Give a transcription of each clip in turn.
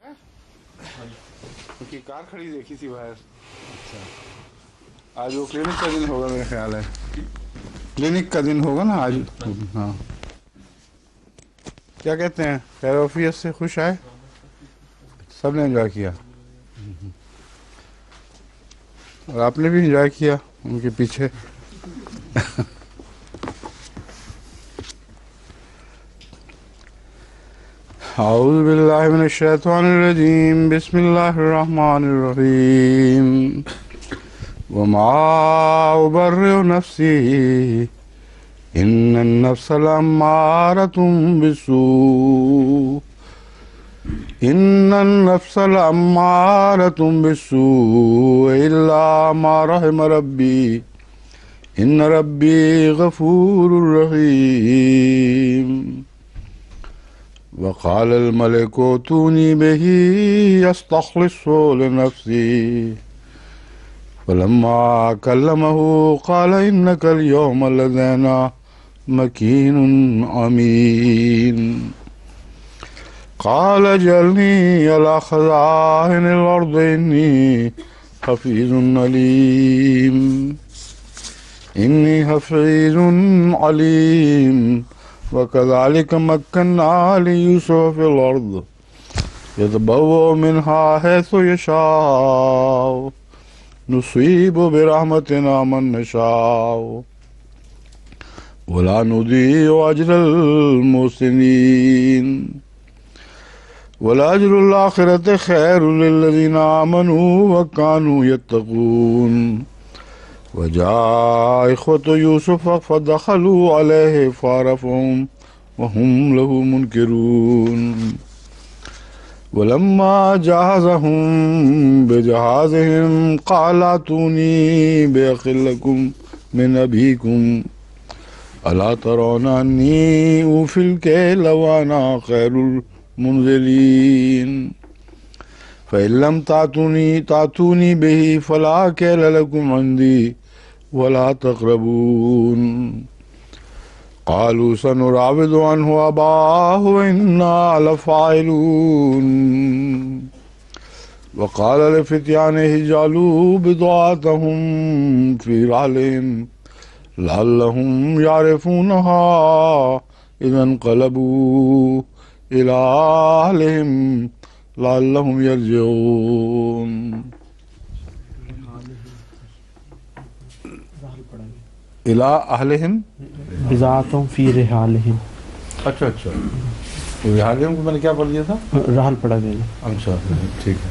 ان کی کار کھڑی دیکھی تھی باہر. آج وہ کلینک کا دن ہوگا میرا خیال ہے. کلینک کا دن ہوگا نا آج. ہاں کیا کہتے ہیں, خیر وفیت سے خوش آئے, سب نے انجوائے کیا اور آپ نے بھی انجوائے کیا ان کے پیچھے. اعوذ باللہ من الشیطان الرجیم, بسم اللہ الرحمن الرحیم. وما ابرئ نفسی ان النفس لامارۃ بالسوء ان النفس لامارۃ بالسوء الا ما رحم ربی ان ربی غفور رحیم. وقال الملك ائتوني به يستخلصه لنفسي فلما كلمه قال إنك اليوم لدينا مكين أمين. قال اجعلني على خزائن الأرض إني حفيظ عليم وكذلك مكنا ليوسف في الأرض يتبوأ منها حيث يشاء نصيب برحمتنا من نشاء ولا نضيع أجر المحسنين ولأجر الآخرة خير للذين آمنوا وكانوا يتقون. وجاء إخوة يوسف فدخلوا عليه فعرفهم وهم له منكرون. ولما جهزهم بجهازهم قال ائتوني بأخ لكم من أبيكم ألا ترون أني أوفي الكيل وأنا خير المنزلين فإن لم تأتوني به فلا كيل لكم عندي ولا تقربون. قالوا سنراود عنه أباه وإنا لفاعلون. وقال لفتيانه اجعلوا بضاعتهم في رحلهم لعلهم يعرفونها إذا انقلبوا إلى أهلهم لعلهم يرجعون. الى اہلہم بضاعتهم فی رحالہم. اچھا رحالہم کو میں نے کیا پڑھ دیا تھا, رحل پڑھا گیا. اچھا ٹھیک ہے.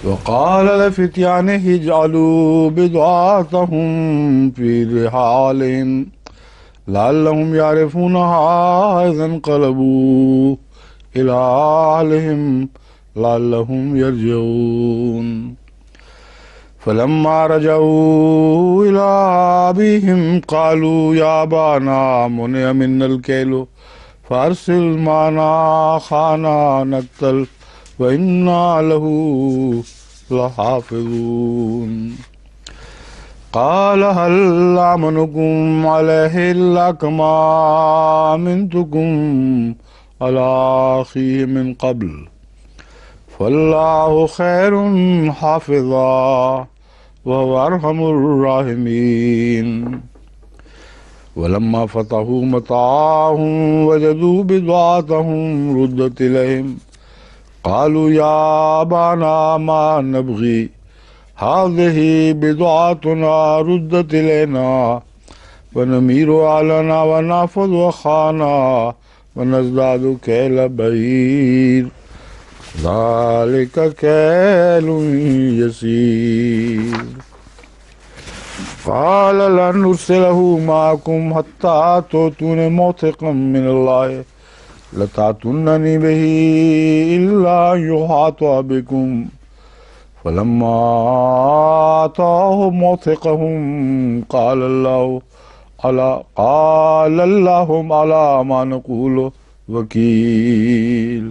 وقال لفتيانه اجعلوا بضاعتهم في رحالهم لعلهم يعرفونها إذا انقلبوا إلى أهلهم لعلهم يرجعون. فلما رجعوا إلى أبيهم قالوا يا أبانا منع منا الكيل فأرسل معنا أخانا نكتل وإنا له لحافظون. قال هل أمنكم عليه إلا كما أمنتكم على أخيه من قبل فالله خير حافظا وهو أرحم الراحمين. ولما فتحوا متاعهم وجدوا بضاعتهم ردت إليهم قالوا يا أبانا ما نبغي هذه بضاعتنا ردت إلينا ونمير أهلنا ونحفظ أخانا ونزداد كيل بعير ذلك كيل يسير. قال لن أرسله معكم حتى تؤتون موثقا من الله لتأتونني به إلا أن يحاط بكم. فلما آتاه موثقهم قال اللهم على ما نقول وكيل.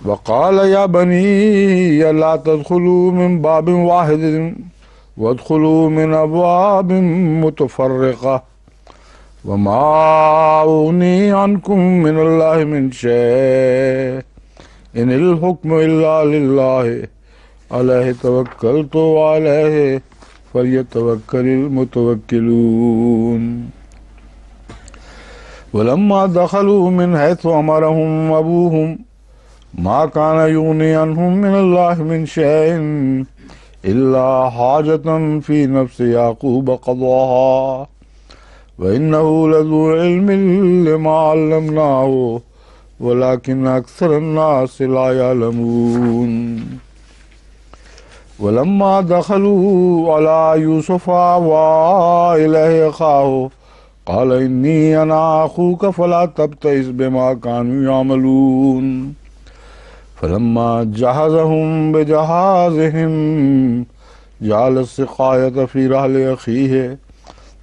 وقال يا بني لا تدخلوا من باب واحد وادخلوا من أبواب متفرقة وما أغني عنكم من الله من شيء ان الحکم الا للہ علیہ توکلت وعلیہ فلیتوکل المتوکلون ولما دخلوا من حيث أمرهم أبوهم ما كان يغني عنهم من الله من شيء إلا حاجة في نفس يعقوب قضاها وإنه لذو علم لما علمناه ولكن أكثر الناس لا يعلمون ولما دخلوا على يوسف آوى إليه أخاه قال إني أنا أخوك فلا تبتئس بما كانوا يعملون فلما جهزهم بجهازهم جعل السقاية في رحل أخيه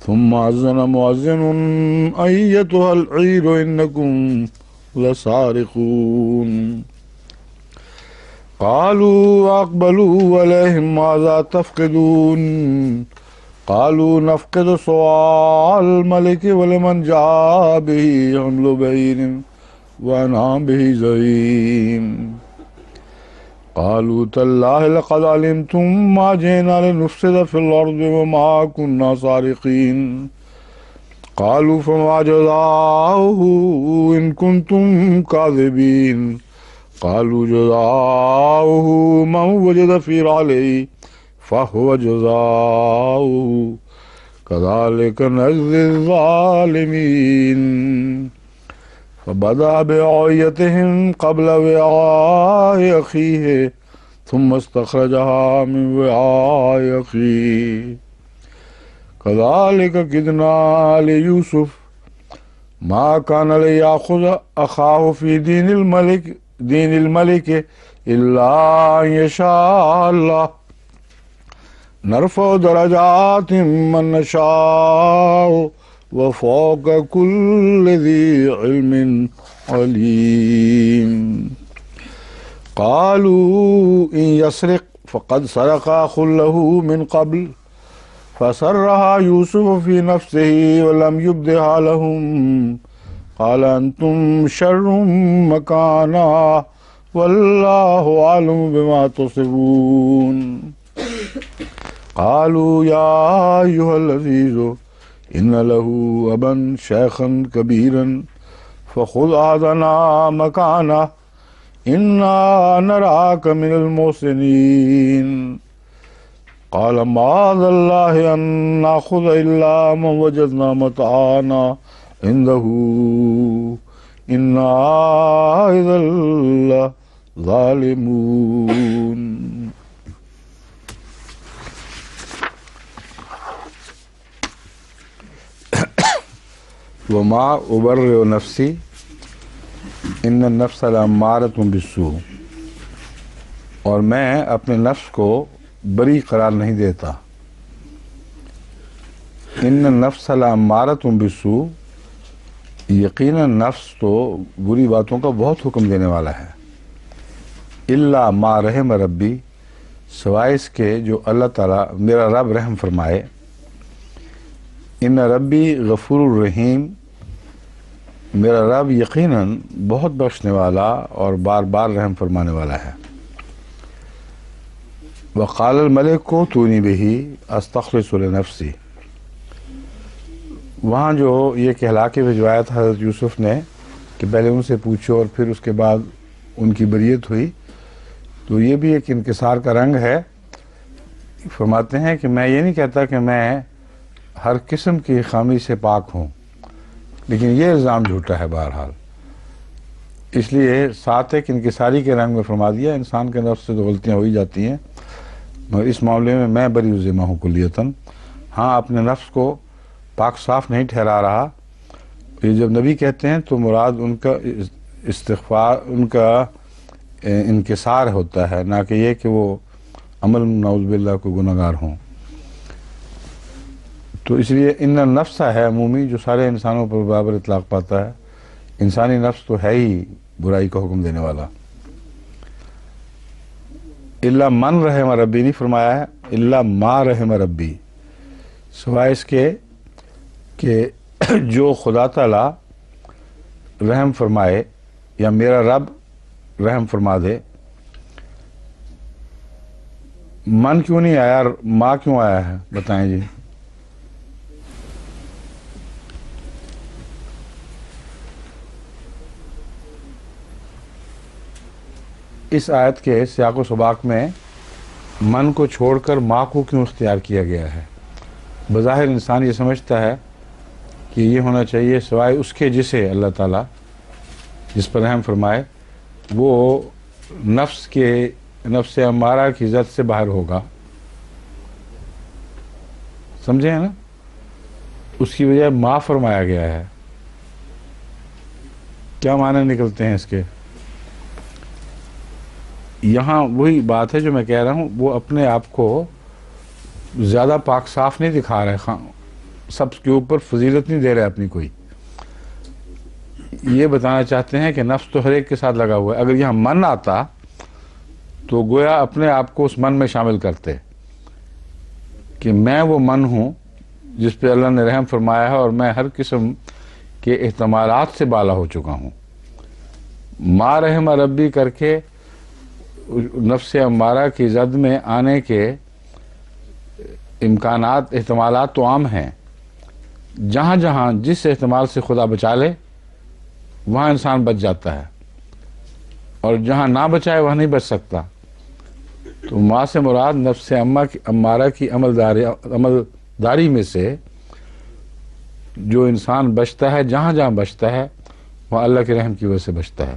ثم أذن مؤذن أيتها العير إنكم لسارقون قالوا أقبلوا عليهم ماذا تفقدون قالوا نفقد صواع الملك ولمن جاء به حمل بعير وأنا به زعيم قالوا تالله لقد علمتم ما جئنا لنفسد في الأرض وما كنا سارقين قالوا فما جزاؤه إن كنتم كاذبين قالوا جزاؤه من وجد في رحله فهو جزاؤه كذلك نجزي الظالمين فبدأ بأوعيتهم قبل وعاء أخيه ثم استخرجها من وعاء أخيه كذلك كدنا ليوسف ما كان ليأخذ أخاه في دين الملك إلا أن يشاء الله نرفع درجات من نشاء وفوق كل ذي علم عليم قالوا إن يسرق فقد سرق أخ له من قبل فسرها يوسف في نفسه ولم يبدها لهم قال أنتم شر مكانا والله أعلم بما تصفون قالوا يا أيها العزيز إن له أبا شيخا كبيرا فخذ أحدنا مكانه إنا نراك من المحسنين قال معاذ الله أن نأخذ إلا من وجدنا متاعنا عنده إنا إذا لظالمون وما ابرئ نفسی ان النفس لامارۃ بالسوء، اور میں اپنے نفس کو بری قرار نہیں دیتا. ان النفس لامارۃ بالسوء، یقیناً نفس تو بری باتوں کا بہت حکم دینے والا ہے. الا ما رحم ربی، سوائے اس کے جو اللہ تعالیٰ میرا رب رحم فرمائے. ان ربی غفور الرحیم، میرا رب یقیناً بہت بخشنے والا اور بار بار رحم فرمانے والا ہے. وقال الملک کو تونی بہی استخلص لنفسی، وہاں جو یہ کہلا کے بھجوایا تھا حضرت یوسف نے کہ پہلے ان سے پوچھو اور پھر اس کے بعد ان کی بریت ہوئی، تو یہ بھی ایک انکسار کا رنگ ہے. فرماتے ہیں کہ میں یہ نہیں کہتا کہ میں ہر قسم کی خامی سے پاک ہوں، لیکن یہ الزام جھوٹا ہے بہرحال. اس لیے ساتھ ایک انکساری کے رنگ میں فرما دیا انسان کے نفس سے تو غلطیاں ہو ہی جاتی ہیں، مگر اس معاملے میں بری الذمہ ہوں کلیتاً. ہاں، اپنے نفس کو پاک صاف نہیں ٹھہرا رہا. یہ جب نبی کہتے ہیں تو مراد ان کا استغفار، ان کا انکسار ہوتا ہے، نہ کہ یہ کہ وہ عمل نعوذ باللہ کو گناہگار ہوں. تو اس لیے ان النفس ہے عمومی جو سارے انسانوں پر برابر اطلاق پاتا ہے. انسانی نفس تو ہے ہی برائی کا حکم دینے والا. الا من رحم ربی نہیں فرمایا ہے، الا ما رحم ربی، سوائے اس کے کہ جو خدا تعالی رحم فرمائے یا میرا رب رحم فرما دے. من کیوں نہیں آیا اور ماں کیوں آیا ہے؟ بتائیں جی. اس آیت کے سیاق و سباق میں من کو چھوڑ کر ماں کو کیوں اختیار کیا گیا ہے؟ بظاہر انسان یہ سمجھتا ہے کہ یہ ہونا چاہیے سوائے اس کے جسے اللہ تعالیٰ جس پر رحم فرمائے وہ نفس امارہ کی عزت سے باہر ہوگا. سمجھے ہیں نا؟ اس کی وجہ ماں فرمایا گیا ہے. کیا معنی نکلتے ہیں اس کے؟ یہاں وہی بات ہے جو میں کہہ رہا ہوں، وہ اپنے آپ کو زیادہ پاک صاف نہیں دکھا رہے، سب کے اوپر فضیلت نہیں دے رہے اپنی کوئی. یہ بتانا چاہتے ہیں کہ نفس تو ہر ایک کے ساتھ لگا ہوا ہے. اگر یہاں من آتا تو گویا اپنے آپ کو اس من میں شامل کرتے کہ میں وہ من ہوں جس پہ اللہ نے رحم فرمایا ہے اور میں ہر قسم کے احتمالات سے بالا ہو چکا ہوں. ما رحم ربی کر کے نفس امارہ کی زد میں آنے کے امکانات احتمالات تو عام ہیں. جہاں جہاں جس احتمال سے خدا بچا لے وہاں انسان بچ جاتا ہے، اور جہاں نہ بچائے وہاں نہیں بچ سکتا. تو ماں سے مراد نفس امارہ کی عملداری میں سے جو انسان بچتا ہے، جہاں جہاں بچتا ہے وہاں اللہ کے رحم کی وجہ سے بچتا ہے.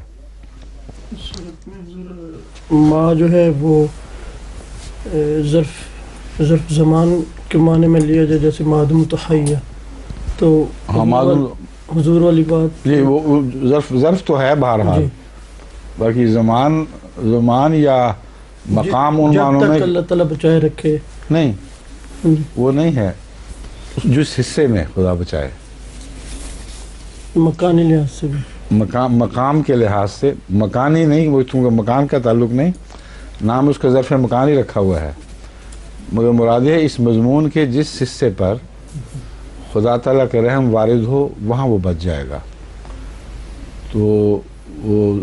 ماں جو ہے وہ ظرف زمان کے معنی میں لیا جائے، جیسے مادم متحیہ، تو حضور والی بات جی وہ ظرف تو ہے بہرحال. باقی زمان یا مقام ان جب معنوں میں تک اللہ تعالیٰ بچائے رکھے نہیں، وہ نہیں ہے. جس حصے میں خدا بچائے، مکانی لحاظ سے بھی، مقام کے لحاظ سے. مکانی نہیں، وہ چونکہ مکان کا تعلق نہیں، نام اس کا ظرف مکان ہی رکھا ہوا ہے، مگر مراد ہے اس مضمون کے جس حصے پر خدا تعالیٰ کا رحم وارد ہو وہاں وہ بچ جائے گا. تو وہ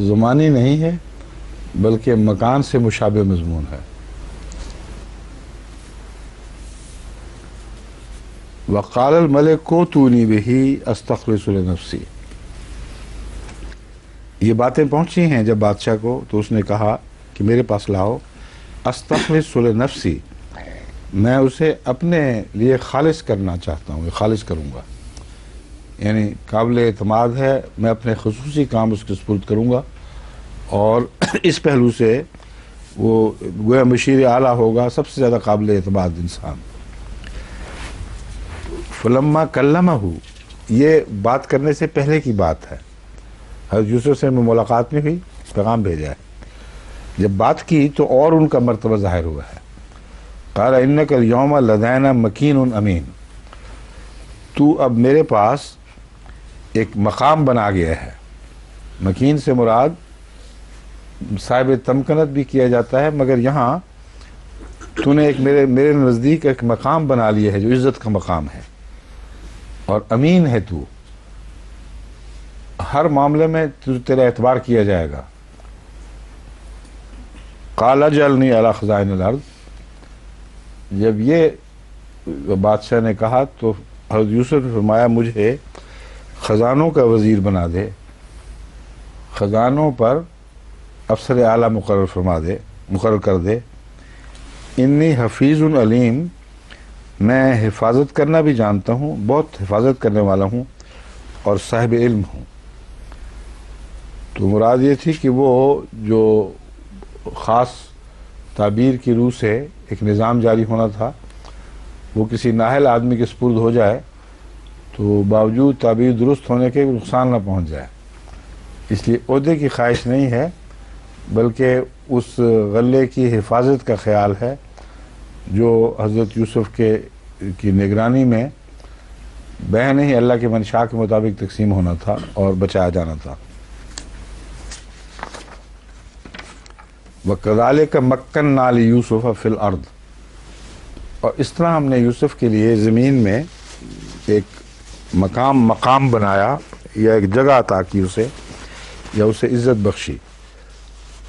زمانی نہیں ہے بلکہ مکان سے مشابہ مضمون ہے. وقال الملک اوتونی بہ استخلص لنفسی. یہ باتیں پہنچی ہیں جب بادشاہ کو، تو اس نے کہا کہ میرے پاس لاؤ. استخلص لنفسی، میں اسے اپنے لیے خالص کرنا چاہتا ہوں، خالص کروں گا. یعنی قابل اعتماد ہے، میں اپنے خصوصی کام اس کے سپرد کروں گا، اور اس پہلو سے وہ گویا مشیر اعلیٰ ہوگا، سب سے زیادہ قابل اعتماد انسان. فلما کلمہ، یہ بات کرنے سے پہلے کی بات ہے. حضرت یوسف سے ملاقات میں ہوئی، پیغام بھیجا ہے. جب بات کی تو اور ان کا مرتبہ ظاہر ہوا ہے. قال انک اليوم لدینا مکین امین، تو اب میرے پاس ایک مقام بنا گیا ہے. مکین سے مراد صاحب تمکنت بھی کیا جاتا ہے، مگر یہاں تو نے ایک میرے نزدیک ایک مقام بنا لیا ہے جو عزت کا مقام ہے، اور امین ہے. تو ہر معاملے میں تیرا اعتبار کیا جائے گا. قال اجعلنی علی خزائن الارض. جب یہ بادشاہ نے کہا تو حضرت یوسف نے فرمایا مجھے خزانوں کا وزیر بنا دے، خزانوں پر افسر اعلیٰ مقرر کر دے. انی حفیظ علیم، میں حفاظت کرنا بھی جانتا ہوں، بہت حفاظت کرنے والا ہوں اور صاحب علم ہوں. تو مراد یہ تھی کہ وہ جو خاص تعبیر کی روح سے ایک نظام جاری ہونا تھا وہ کسی نااہل آدمی کے سپرد ہو جائے تو باوجود تعبیر درست ہونے کے نقصان نہ پہنچ جائے. اس لیے عہدے کی خواہش نہیں ہے بلکہ اس غلے کی حفاظت کا خیال ہے جو حضرت یوسف کی نگرانی میں بہ نہیں اللہ کے منشاء کے مطابق تقسیم ہونا تھا اور بچایا جانا تھا. وَكَذَلِكَ مَكَّنَّا لِيُوسُفَ فِي الْأَرْضِ، اور اس طرح ہم نے یوسف کے لیے زمین میں ایک مقام بنایا یا ایک جگہ عطا کی اسے، یا اسے عزت بخشی.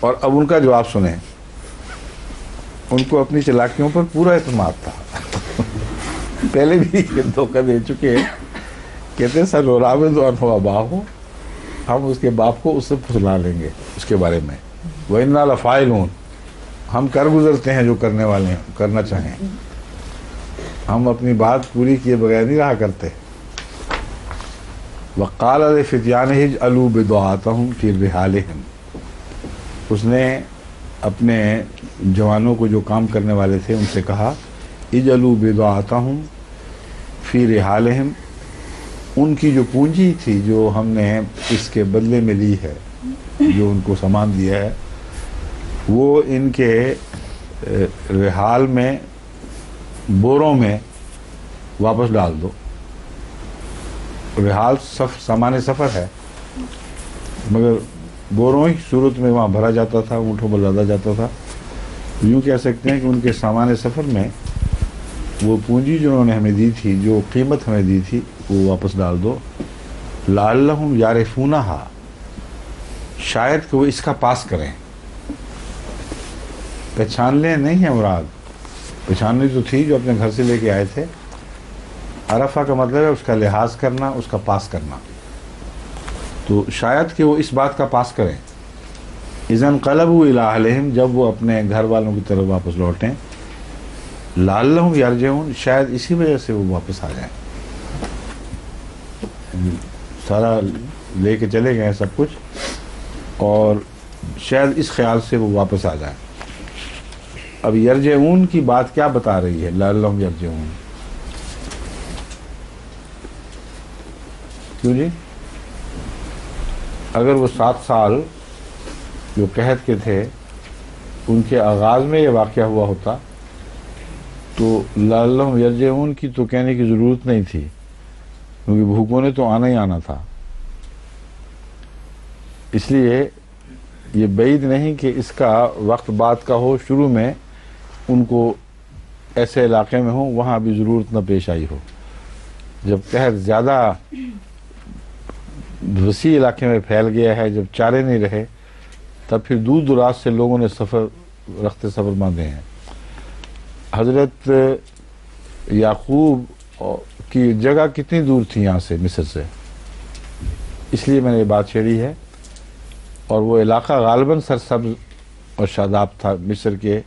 اور اب ان کا جواب سنیں. ان کو اپنی چلاکیوں پر پورا اعتماد تھا. پہلے بھی یہ دھوکہ دے چکے ہیں. کہتے ہیں سر راود عنہ اباہ، ہم اس کے باپ کو اس سے پھسلا لیں گے اس کے بارے میں. وَإِنَّا لَفَاعِلُونَ، ہم کر گزرتے ہیں جو کرنے والے ہیں، کرنا چاہیں. ہم اپنی بات پوری کیے بغیر نہیں رہا کرتے. وَقَالَ لِفِتْيَانِهِ اجْعَلُوا بِضَاعَتَهُمْ فِي رِحَالِهِمْ، اس نے اپنے جوانوں کو جو کام کرنے والے تھے ان سے کہا اجْعَلُوا بِضَاعَتَهُمْ فِي رِحَالِهِمْ، ان کی جو پونجی تھی جو ہم نے اس کے بدلے میں لی ہے، جو ان کو سامان دیا ہے، وہ ان کے رحال میں، بوروں میں واپس ڈال دو. رحال سامان سفر ہے، مگر بوروں ہی صورت میں وہاں بھرا جاتا تھا، اونٹوں پر لادا جاتا تھا. یوں کہہ سکتے ہیں کہ ان کے سامان سفر میں وہ پونجی جو انہوں نے ہمیں دی تھی، جو قیمت ہمیں دی تھی، وہ واپس ڈال دو. لعلہم یعرفونہا، شاید کہ وہ اس کا پاس کریں. پہچان لیں نہیں ہے مراد، پہچاننی تو تھی جو اپنے گھر سے لے کے آئے تھے. عرفہ کا مطلب ہے اس کا لحاظ کرنا، اس کا پاس کرنا. تو شاید کہ وہ اس بات کا پاس کریں. اذا انقلبوا الی اہلہم، جب وہ اپنے گھر والوں کی طرف واپس لوٹیں. لعلہم یرجعون، شاید اسی وجہ سے وہ واپس آ جائیں. سارا لے کے چلے گئے سب کچھ، اور شاید اس خیال سے وہ واپس آ جائیں. اب یرجعون کی بات کیا بتا رہی ہے؟ لعلہم یرجعون کیوں جی؟ اگر وہ 7 سال جو قحط کے تھے ان کے آغاز میں یہ واقعہ ہوا ہوتا تو لعلہم یرجعون کی تو کہنے کی ضرورت نہیں تھی، کیونکہ بھوکوں نے تو آنا ہی آنا تھا. اس لیے یہ بعید نہیں کہ اس کا وقت بعد کا ہو، شروع میں ان کو ایسے علاقے میں ہوں وہاں بھی ضرورت نہ پیش آئی ہو. جب قحط زیادہ وسیع علاقے میں پھیل گیا ہے، جب چارے نہیں رہے، تب پھر دور دراز سے لوگوں نے رخت سفر باندھے ہیں. حضرت یعقوب کی جگہ کتنی دور تھی یہاں سے، مصر سے، اس لیے میں نے یہ بات چھیڑی ہے. اور وہ علاقہ غالباً سرسبز اور شاداب تھا، مصر کے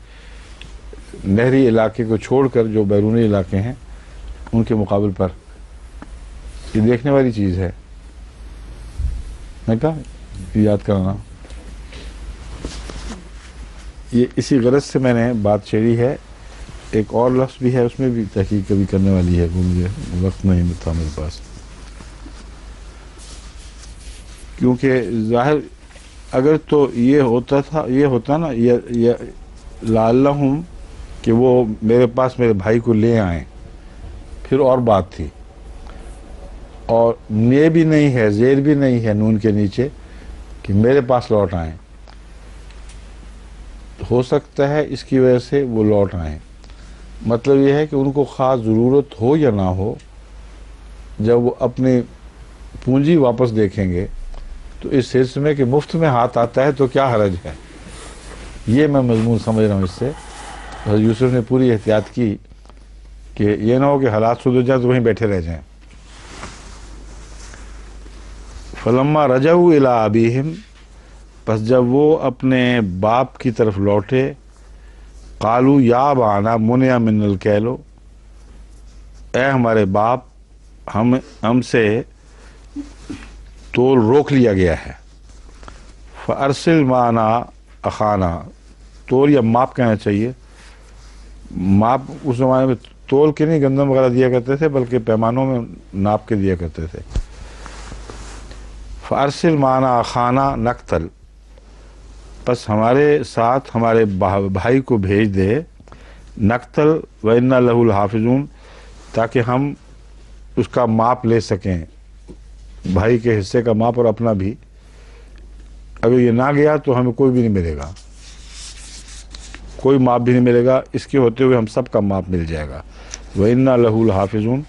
نہری علاقے کو چھوڑ کر جو بیرونی علاقے ہیں ان کے مقابل پر. یہ دیکھنے والی چیز ہے. میں کہا یاد کرانا، یہ اسی غرض سے میں نے بات چھیڑی ہے. ایک اور لفظ بھی ہے، اس میں بھی تحقیق کبھی کرنے والی ہے، وہ مجھے وقت نہیں تھا میرے پاس. کیونکہ ظاہر اگر تو یہ ہوتا نا لعلہم کہ وہ میرے پاس میرے بھائی کو لے آئیں، پھر اور بات تھی. اور یہ بھی نہیں ہے، زیر بھی نہیں ہے نون کے نیچے کہ میرے پاس لوٹ آئیں. ہو سکتا ہے اس کی وجہ سے وہ لوٹ آئیں. مطلب یہ ہے کہ ان کو خاص ضرورت ہو یا نہ ہو، جب وہ اپنی پونجی واپس دیکھیں گے تو اس سلسلے میں کہ مفت میں ہاتھ آتا ہے تو کیا حرج ہے. یہ میں مضمون سمجھ رہا ہوں اس سے. حضرت یوسف نے پوری احتیاط کی کہ یہ نہ ہو کہ حالات سدھر جائیں تو وہیں بیٹھے رہ جائیں. فلما رجعوا الی ابیہم، پس جب وہ اپنے باپ کی طرف لوٹے، قالوا یا ابانا منع منا الکیل، اے ہمارے باپ ہم سے تول روک لیا گیا ہے. فارسل معنا اخانا، تول یا ماپ کہنا چاہیے. ماپ اس زمانے میں تول کے نہیں گندم وغیرہ دیا کرتے تھے، بلکہ پیمانوں میں ناپ کے دیا کرتے تھے. فارسل معنا اخانا نقتل، پس ہمارے ساتھ ہمارے بھائی کو بھیج دے. نقتل وَإِنَّا لَهُ الْحَافِظُونَ، تاکہ ہم اس کا ماپ لے سکیں، بھائی کے حصے کا ماپ اور اپنا بھی. اگر یہ نہ گیا تو ہمیں کوئی بھی نہیں ملے گا، کوئی ماپ بھی نہیں ملے گا. اس کے ہوتے ہوئے ہم سب کا ماپ مل جائے گا. وَإِنَّا لَهُ الْحَافِظُونَ،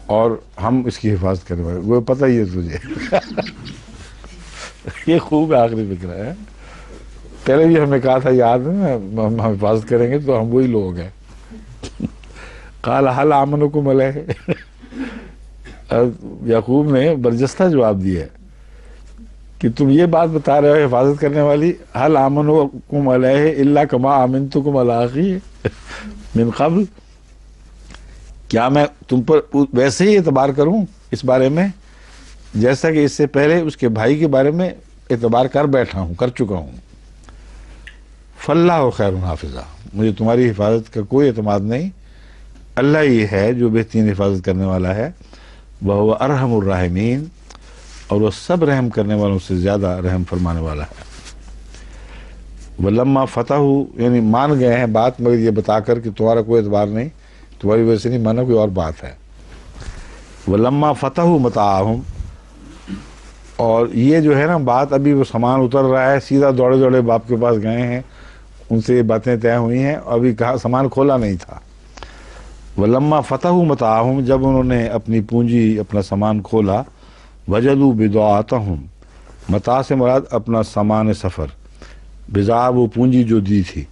اور ہم اس کی حفاظت کرنے والے. وہ پتہ ہی ہے تجھے. یہ خوب آخری فکرہ ہے. پہلے بھی ہم نے کہا تھا یاد ہے ہم حفاظت کریں گے تو ہم وہی لوگ ہیں. قال هل آمنکم علیہ. یعقوب نے برجستہ جواب دیا کہ تم یہ بات بتا رہے ہو حفاظت کرنے والی, هل آمنکم علیہ الا کما آمنتکم علی اخی من قبل, کیا میں تم پر ویسے ہی اعتبار کروں اس بارے میں جیسا کہ اس سے پہلے اس کے بھائی کے بارے میں اعتبار کر بیٹھا ہوں, کر چکا ہوں. فاللہ خیر حافظہ, مجھے تمہاری حفاظت کا کوئی اعتماد نہیں, اللہ ہی ہے جو بہترین حفاظت کرنے والا ہے. وہو ارحم الراحمین, اور وہ سب رحم کرنے والوں سے زیادہ رحم فرمانے والا ہے. ولما فتح, یعنی مان گئے ہیں بات مگر یہ بتا کر کہ تمہارا کوئی اعتبار نہیں, تمہاری وجہ سے نہیں مانا, کوئی اور بات ہے. ولما فتح متاعہم, اور یہ جو ہے نا بات, ابھی وہ سامان اتر رہا ہے, سیدھا دوڑے دوڑے باپ کے پاس گئے ہیں, ان سے یہ باتیں طے ہوئی ہیں, ابھی کہا سامان کھولا نہیں تھا. ولما فتحوا متاعہم, جب انہوں نے اپنی پونجی اپنا سامان کھولا, وجدوا بضاعتہم, متاع سے مراد اپنا سامان سفر, بضاعہ وہ پونجی جو دی تھی.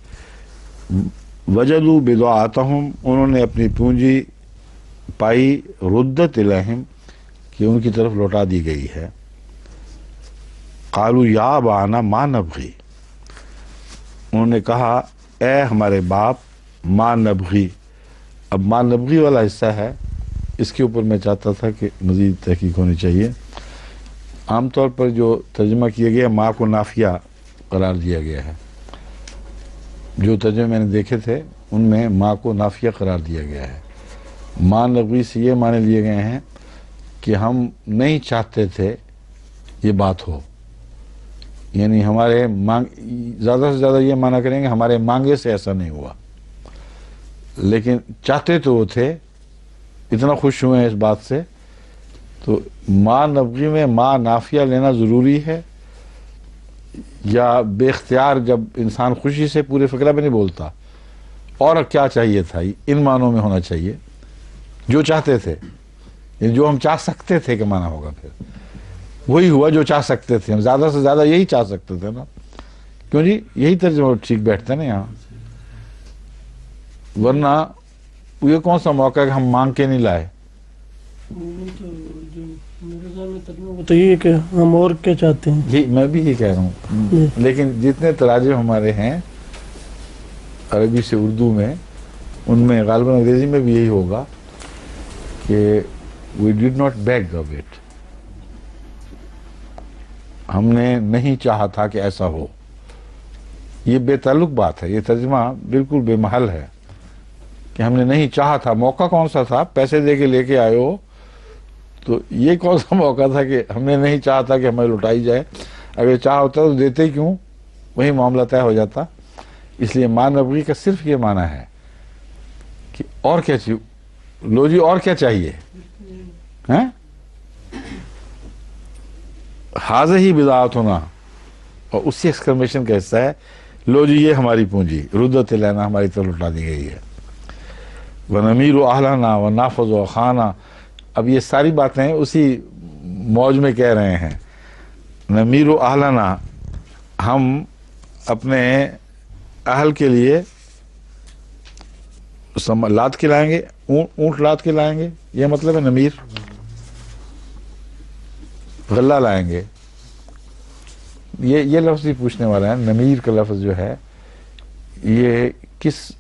وجدوا بضاعتہم, انہوں نے اپنی پونجی پائی, ردت الیہم, کہ ان کی طرف لوٹا دی گئی ہے. قالوا یا ابانا ما نبغی, انہوں نے کہا اے ہمارے باپ, ما نبغی. اب ما نبغی والا حصہ ہے, اس کے اوپر میں چاہتا تھا کہ مزید تحقیق ہونی چاہیے. عام طور پر جو ترجمہ کیا گیا ماں کو نافیہ قرار دیا گیا ہے, جو ترجمے میں نے دیکھے تھے ان میں ماں کو نافیہ قرار دیا گیا ہے. ما نبغی سے یہ معنی لیے گئے ہیں کہ ہم نہیں چاہتے تھے یہ بات ہو, یعنی ہمارے زیادہ سے زیادہ یہ معنی کریں گے ہمارے مانگے سے ایسا نہیں ہوا, لیکن چاہتے تو وہ تھے, اتنا خوش ہوئے ہیں اس بات سے. تو ما نبغی میں ما نافیہ لینا ضروری ہے, یا بے اختیار جب انسان خوشی سے پورے فقرہ میں نہیں بولتا, اور کیا چاہیے تھا, ان معنوں میں ہونا چاہیے جو چاہتے تھے, یعنی جو ہم چاہ سکتے تھے کہ معنی ہوگا, پھر وہی ہوا جو چاہ سکتے تھے. ہم زیادہ سے زیادہ یہی چاہ سکتے تھے نا, کیوں جی, یہی ترجمہ ٹھیک بیٹھتا ہے نا یہاں. ورنہ یہ کون سا موقع ہے کہ ہم مانگ کے نہیں لائے. میرے ذہن میں ترجمہ بتائیے کہ ہم اور کیا چاہتے ہیں. جی میں بھی یہ کہہ رہا ہوں, لیکن جتنے تراجم ہمارے ہیں عربی سے اردو میں, ان میں غالباً انگریزی میں بھی یہی ہوگا کہ we did not beg of it, ہم نے نہیں چاہا تھا کہ ایسا ہو. یہ بے تعلق بات ہے, یہ ترجمہ بالکل بے محل ہے کہ ہم نے نہیں چاہا تھا. موقع کون سا تھا, پیسے دے کے لے کے آئے ہو, تو یہ کون سا موقع تھا کہ ہم نے نہیں چاہا تھا کہ ہمیں لٹائی جائے. اگر چاہا ہوتا تو دیتے کیوں, وہی معاملہ طے ہو جاتا. اس لیے ما نبغی کا صرف یہ معنی ہے کہ اور کیا چاہیے, لو جی اور کیا چاہیے, ہیں حاضہ بضاعتنا, اور اسی ایکسکلمیشن کا حصہ ہے, لو جی یہ ہماری پونجی, ردت لینا ہماری طرف لٹا دی گئی ہے. وَنَمِيرُ أَهْلَنَا وَنَحْفَظُ أَخَانَا, اب یہ ساری باتیں اسی موج میں کہہ رہے ہیں. نَمِيرُ أَهْلَنَا, ہم اپنے اہل کے لیے لاد کے لائیں گے, اونٹ لاد کے لائیں گے, یہ مطلب ہے نمیر, غلہ لائیں گے. یہ لفظ ہی پوچھنے والا ہے, نمیر کا لفظ جو ہے یہ کس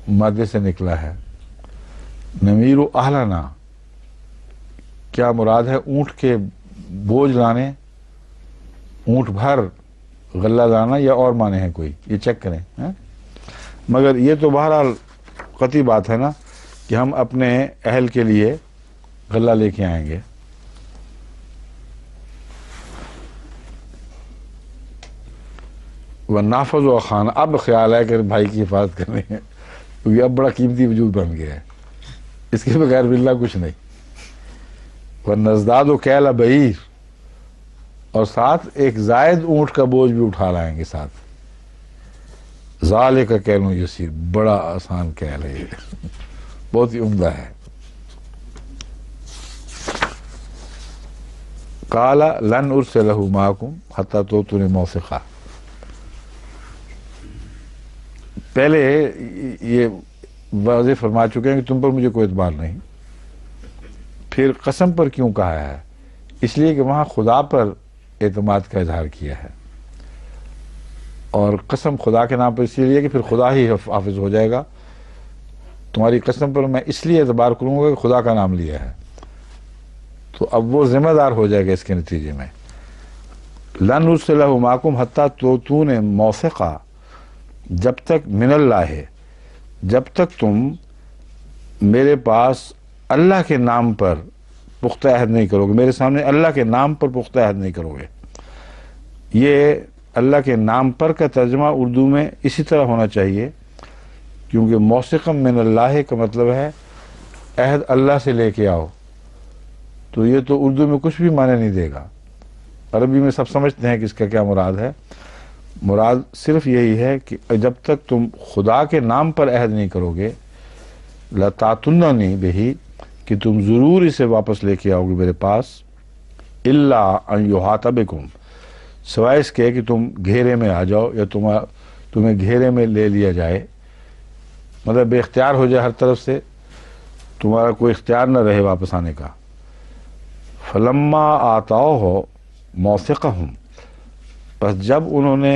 مادے سے نکلا ہے. نمیر و اہلنا, کیا مراد ہے اونٹ کے بوجھ لانے, اونٹ بھر غلہ لانا, یا اور معنی ہے کوئی, یہ چیک کریں. مگر یہ تو بہرحال قطعی بات ہے نا کہ ہم اپنے اہل کے لیے غلہ لے کے آئیں گے. وَنَحْفَظُ أَخَانَا, اب خیال ہے کہ بھائی کی حفاظت کرنی ہے, کیونکہ اب بڑا قیمتی وجود بن گیا ہے, اس کے بغیر باللہ کچھ نہیں. وَنَزْدَادُ كَيْلَ بَعِيرٍ, اور ساتھ ایک زائد اونٹ کا بوجھ بھی اٹھا لائیں گے ساتھ. ذَلِكَ كَيْلٌ يَسِيرٌ, بڑا آسان کیل ہے یہ, بہت ہی عمدہ ہے. قَالَ لَنْ أُرْسِلَهُ مَعَكُمْ حَتَّى تُؤْتُونِ مَوْثِقًا, پہلے یہ واضح فرما چکے ہیں کہ تم پر مجھے کوئی اعتبار نہیں. پھر قسم پر کیوں کہا ہے؟ اس لیے کہ وہاں خدا پر اعتماد کا اظہار کیا ہے، اور قسم خدا کے نام پر اس لیے کہ پھر خدا ہی حافظ ہو جائے گا. تمہاری قسم پر میں اس لیے اعتبار کروں گا کہ خدا کا نام لیا ہے، تو اب وہ ذمہ دار ہو جائے گا اس کے نتیجے میں. لن ارسلہ معکم حتیٰ تو نے موثقہ، جب تک من اللہ ہے، جب تک تم میرے پاس اللہ کے نام پر پختہ عہد نہیں کرو گے، میرے سامنے اللہ کے نام پر پختہ عہد نہیں کرو گے. یہ اللہ کے نام پر کا ترجمہ اردو میں اسی طرح ہونا چاہیے، کیونکہ موثقم من اللہ کا مطلب ہے عہد اللہ سے لے کے آؤ. تو یہ تو اردو میں کچھ بھی معنی نہیں دے گا. عربی میں سب سمجھتے ہیں کہ اس کا کیا مراد ہے. مراد صرف یہی ہے کہ جب تک تم خدا کے نام پر عہد نہیں کرو گے، لَتَأْتُنَّنِي بِهِ، کہ تم ضرور اسے واپس لے کے آؤ گے میرے پاس، إِلَّا أَن يُحَاطَ بِكُمْ، سوائے اس کے کہ تم گھیرے میں آ جاؤ یا تمہیں گھیرے میں لے لیا جائے، مطلب بے اختیار ہو جائے، ہر طرف سے تمہارا کوئی اختیار نہ رہے واپس آنے کا. فَلَمَّا آتَوْهُ مَوْثِقَهُمْ، بس جب انہوں نے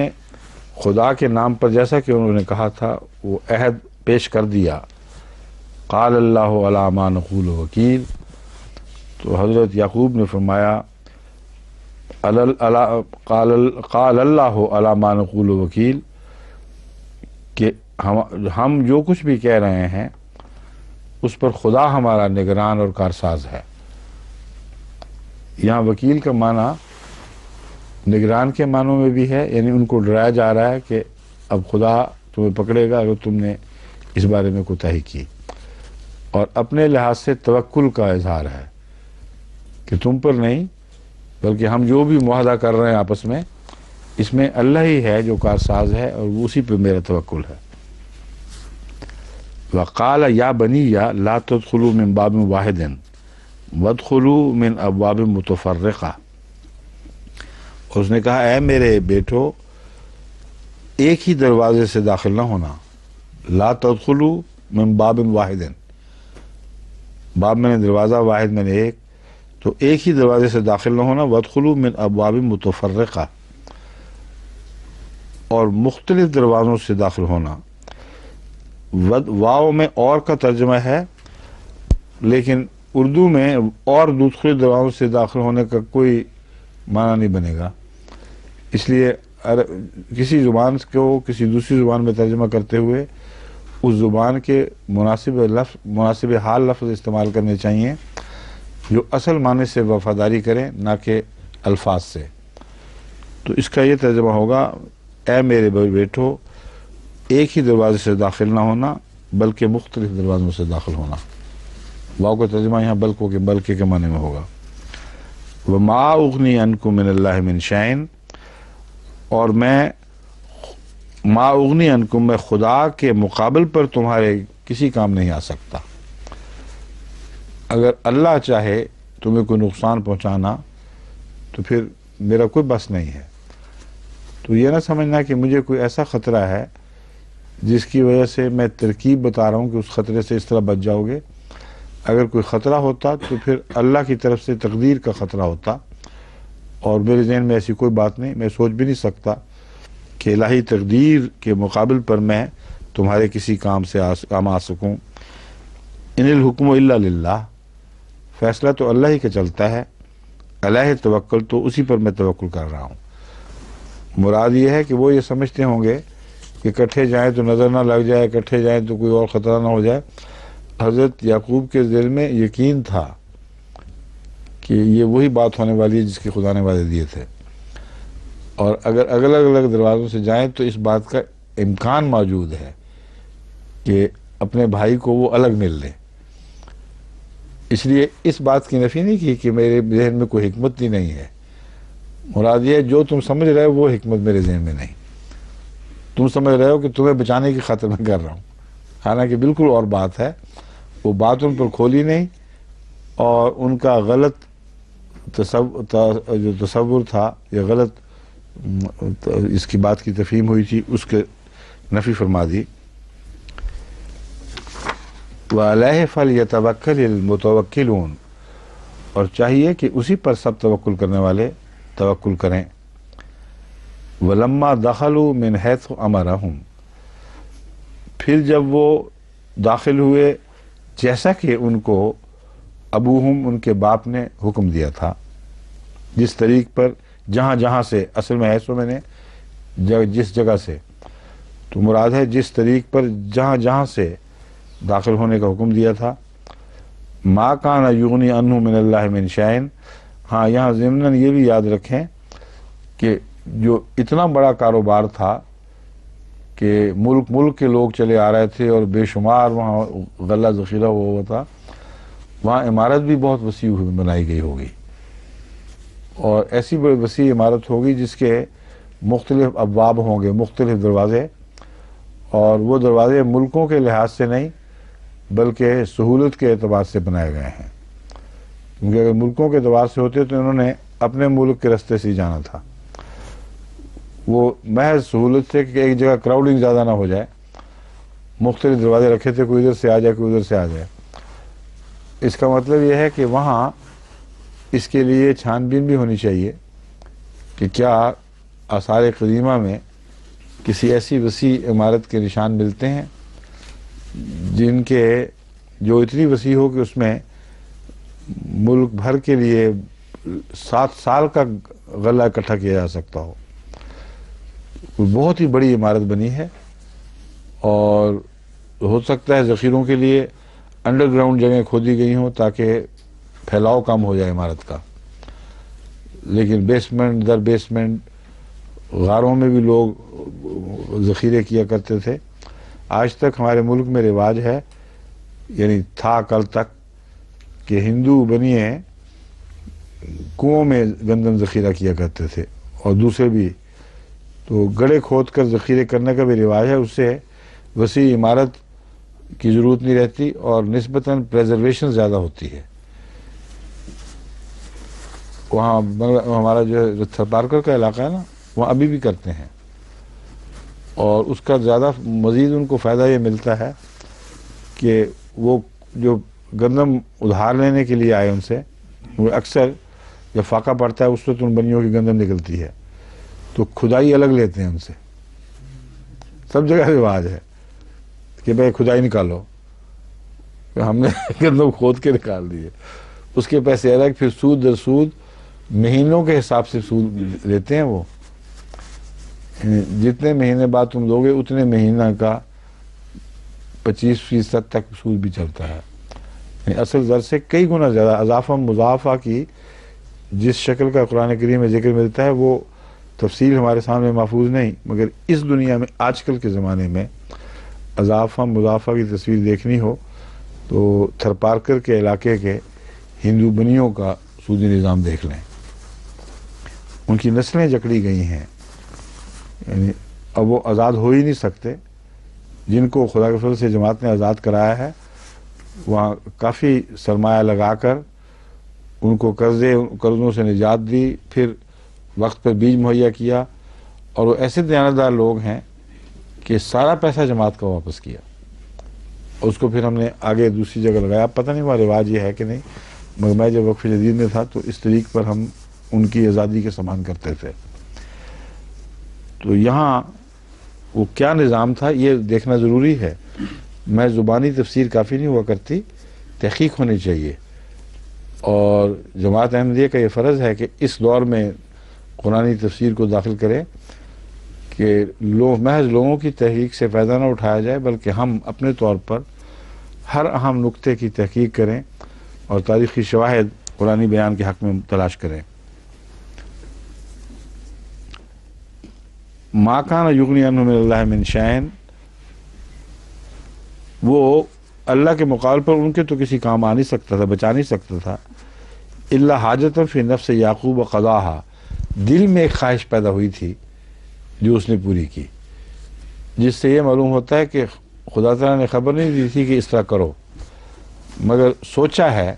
خدا کے نام پر جیسا کہ انہوں نے کہا تھا وہ عہد پیش کر دیا، قال اللہ علی ما نقول وکیل، تو حضرت یعقوب نے فرمایا قال اللہ علی ما نقول وکیل، کہ ہم جو کچھ بھی کہہ رہے ہیں اس پر خدا ہمارا نگران اور کارساز ہے. یہاں وکیل کا معنی نگران کے معنوں میں بھی ہے، یعنی ان کو ڈرایا جا رہا ہے کہ اب خدا تمہیں پکڑے گا اگر تم نے اس بارے میں کوتاہی کی. اور اپنے لحاظ سے توکل کا اظہار ہے کہ تم پر نہیں بلکہ ہم جو بھی معاہدہ کر رہے ہیں آپس میں، اس میں اللہ ہی ہے جو کارساز ہے اور اسی پہ میرا توکل ہے. وقال یا بنی لا تدخلوا من باب واحد وادخلوا من ابواب متفرقہ، اور اس نے کہا اے میرے بیٹو ایک ہی دروازے سے داخل نہ ہونا. لا تدخلوا من باب واحد، باب میں نے دروازہ، واحد میں نے ایک، تو ایک ہی دروازے سے داخل نہ ہونا. وادخلوا من ابواب متفرقہ، اور مختلف دروازوں سے داخل ہونا. واو میں اور کا ترجمہ ہے، لیکن اردو میں اور دوسرے دروازوں سے داخل ہونے کا کوئی معنی نہیں بنے گا. اس لیے کسی زبان کو کسی دوسری زبان میں ترجمہ کرتے ہوئے اس زبان کے مناسب حال لفظ استعمال کرنے چاہیے جو اصل معنی سے وفاداری کریں، نہ کہ الفاظ سے. تو اس کا یہ ترجمہ ہوگا اے میرے بیٹو ایک ہی دروازے سے داخل نہ ہونا بلکہ مختلف دروازوں سے داخل ہونا. واو کا ترجمہ یہاں بلکہ کے معنی میں ہوگا. وَمَا أُغْنِي عَنْكُم مِّنَ اللَّهِ مِن شَيْءٍ، اور میں ما اغنی عنکم، میں خدا کے مقابل پر تمہارے کسی کام نہیں آ سکتا. اگر اللہ چاہے تمہیں کوئی نقصان پہنچانا تو پھر میرا کوئی بس نہیں ہے. تو یہ نہ سمجھنا کہ مجھے کوئی ایسا خطرہ ہے جس کی وجہ سے میں ترکیب بتا رہا ہوں کہ اس خطرے سے اس طرح بچ جاؤ گے. اگر کوئی خطرہ ہوتا تو پھر اللہ کی طرف سے تقدیر کا خطرہ ہوتا، اور میرے ذہن میں ایسی کوئی بات نہیں، میں سوچ بھی نہیں سکتا کہ الہی تقدیر کے مقابل پر میں تمہارے کسی کام سے آ سکوں. ان الحکم الا للہ، فیصلہ تو اللہ ہی کا چلتا ہے. علیہ توکل، تو اسی پر میں توکل کر رہا ہوں. مراد یہ ہے کہ وہ یہ سمجھتے ہوں گے کہ اکٹھے جائیں تو نظر نہ لگ جائے، اکٹھے جائیں تو کوئی اور خطرہ نہ ہو جائے. حضرت یعقوب کے دل میں یقین تھا کہ یہ وہی بات ہونے والی ہے جس کی خدا نے وعدے دیے تھے، اور اگر الگ الگ دروازوں سے جائیں تو اس بات کا امکان موجود ہے کہ اپنے بھائی کو وہ الگ مل لیں. اس لیے اس بات کی نفی نہیں کی کہ میرے ذہن میں کوئی حکمت ہی نہیں ہے. مراد یہ ہے جو تم سمجھ رہے ہو وہ حکمت میرے ذہن میں نہیں. تم سمجھ رہے ہو کہ تمہیں بچانے کی خاطر میں کر رہا ہوں، حالانکہ بالکل اور بات ہے. وہ بات ان پر کھولی نہیں، اور ان کا غلط جو تصور تھا یا غلط اس کی بات کی تفہیم ہوئی تھی اس کے نفی فرما دی. وَعَلَيْهِ فَلْيَتَوَكَّلِ الْمُتَوَكِّلُونَ، اور چاہیے کہ اسی پر سب توکل کرنے والے توکل کریں. وَلَمَّا دَخَلُوا مِنْ حَيْثُ أَمَرَهُمْ، پھر جب وہ داخل ہوئے جیسا کہ ان کو ابوہم ان کے باپ نے حکم دیا تھا، جس طریق پر جہاں جہاں سے، اصل میں ایسو میں نے جس جگہ سے، تو مراد ہے جس طریق پر جہاں جہاں سے داخل ہونے کا حکم دیا تھا. ما کان یغنی عنہ من اللہ من شیء، ہاں یہاں ضمناً یہ بھی یاد رکھیں کہ جو اتنا بڑا کاروبار تھا کہ ملک کے لوگ چلے آ رہے تھے اور بے شمار وہاں غلہ ذخیرہ ہوا تھا، وہاں عمارت بھی بہت وسیع بنائی گئی ہوگی، اور ایسی بڑی وسیع عمارت ہوگی جس کے مختلف ابواب ہوں گے، مختلف دروازے، اور وہ دروازے ملکوں کے لحاظ سے نہیں بلکہ سہولت کے اعتبار سے بنائے گئے ہیں، کیونکہ اگر ملکوں کے اعتبار سے ہوتے تو انہوں نے اپنے ملک کے راستے سے ہی جانا تھا. وہ محض سہولت سے کہ ایک جگہ کراؤڈنگ زیادہ نہ ہو جائے، مختلف دروازے رکھے تھے، کوئی ادھر سے آ جائے کوئی ادھر سے آ جائے. اس کا مطلب یہ ہے کہ وہاں اس کے لیے چھان بین بھی ہونی چاہیے کہ کیا آثار قدیمہ میں کسی ایسی وسیع عمارت کے نشان ملتے ہیں جن کے جو اتنی وسیع ہو کہ اس میں ملک بھر کے لیے 7 سال کا غلہ اکٹھا کیا جا سکتا ہو. بہت ہی بڑی عمارت بنی ہے، اور ہو سکتا ہے ذخیروں کے لیے انڈر گراؤنڈ جگہیں کھودی گئی ہوں تاکہ پھیلاؤ کم ہو جائے عمارت کا، لیکن بیسمنٹ در بیسمنٹ غاروں میں بھی لوگ ذخیرے کیا کرتے تھے. آج تک ہمارے ملک میں رواج ہے، یعنی تھا کل تک، کہ ہندو بنیے کنووں میں گندم ذخیرہ کیا کرتے تھے، اور دوسرے بھی. تو گڑھے کھود کر ذخیرے کرنے کا بھی رواج ہے، اس سے وسیع عمارت کی ضرورت نہیں رہتی اور نسبتاً پریزرویشن زیادہ ہوتی ہے. وہاں ہمارا جو تھرپارکر کا علاقہ ہے نا، وہاں ابھی بھی کرتے ہیں، اور اس کا زیادہ مزید ان کو فائدہ یہ ملتا ہے کہ وہ جو گندم ادھار لینے کے لیے آئے ان سے، وہ اکثر جب فاقہ پڑتا ہے اس وقت ان بنیوں کی گندم نکلتی ہے، تو کھدائی الگ لیتے ہیں ان سے. سب جگہ رواج ہے کہ بھائی کھدائی نکالو، ہم نے گندم کھود کے نکال دیے، اس کے پیسے الگ، پھر سود در سود مہینوں کے حساب سے سود لیتے ہیں. وہ جتنے مہینے بعد تم لوگے اتنے مہینہ کا 25% تک سود بھی چلتا ہے، یعنی اصل زر سے کئی گنا زیادہ. اضافہ مضافہ کی جس شکل کا قرآن کریم میں ذکر ملتا ہے وہ تفصیل ہمارے سامنے محفوظ نہیں، مگر اس دنیا میں آج کل کے زمانے میں اضافہ مضافہ کی تصویر دیکھنی ہو تو تھرپارکر کے علاقے کے ہندو بنیوں کا سودی نظام دیکھ لیں. ان کی نسلیں جکڑی گئی ہیں، یعنی اب وہ آزاد ہو ہی نہیں سکتے. جن کو خدا کے فضل سے جماعت نے آزاد کرایا ہے، وہاں کافی سرمایہ لگا کر ان کو قرضوں سے نجات دی، پھر وقت پر بیج مہیا کیا، اور وہ ایسے دیانتدار لوگ ہیں کہ سارا پیسہ جماعت کا واپس کیا، اور اس کو پھر ہم نے آگے دوسری جگہ لگایا. پتہ نہیں وہ رواج یہ ہے کہ نہیں، مگر میں جب وقف جدید میں تھا تو اس طریق پر ہم ان کی آزادی کے سامان کرتے تھے. تو یہاں وہ کیا نظام تھا یہ دیکھنا ضروری ہے. میں زبانی تفسیر کافی نہیں ہوا کرتی، تحقیق ہونی چاہیے، اور جماعت احمدیہ کا یہ فرض ہے کہ اس دور میں قرآنی تفسیر کو داخل کرے کہ محض لوگوں کی تحقیق سے فائدہ نہ اٹھایا جائے، بلکہ ہم اپنے طور پر ہر اہم نقطے کی تحقیق کریں اور تاریخی شواہد قرآنی بیان کے حق میں تلاش کریں. ما کان یغنی عنہ من اللہ من شیء، وہ اللہ کے مقابل پر ان کے تو کسی کام آ نہیں سکتا تھا، بچا نہیں سکتا تھا. الا حاجۃ فی نفس یعقوب قضاها، دل میں ایک خواہش پیدا ہوئی تھی جو اس نے پوری کی، جس سے یہ معلوم ہوتا ہے کہ خدا تعالیٰ نے خبر نہیں دی تھی کہ اس طرح کرو، مگر سوچا ہے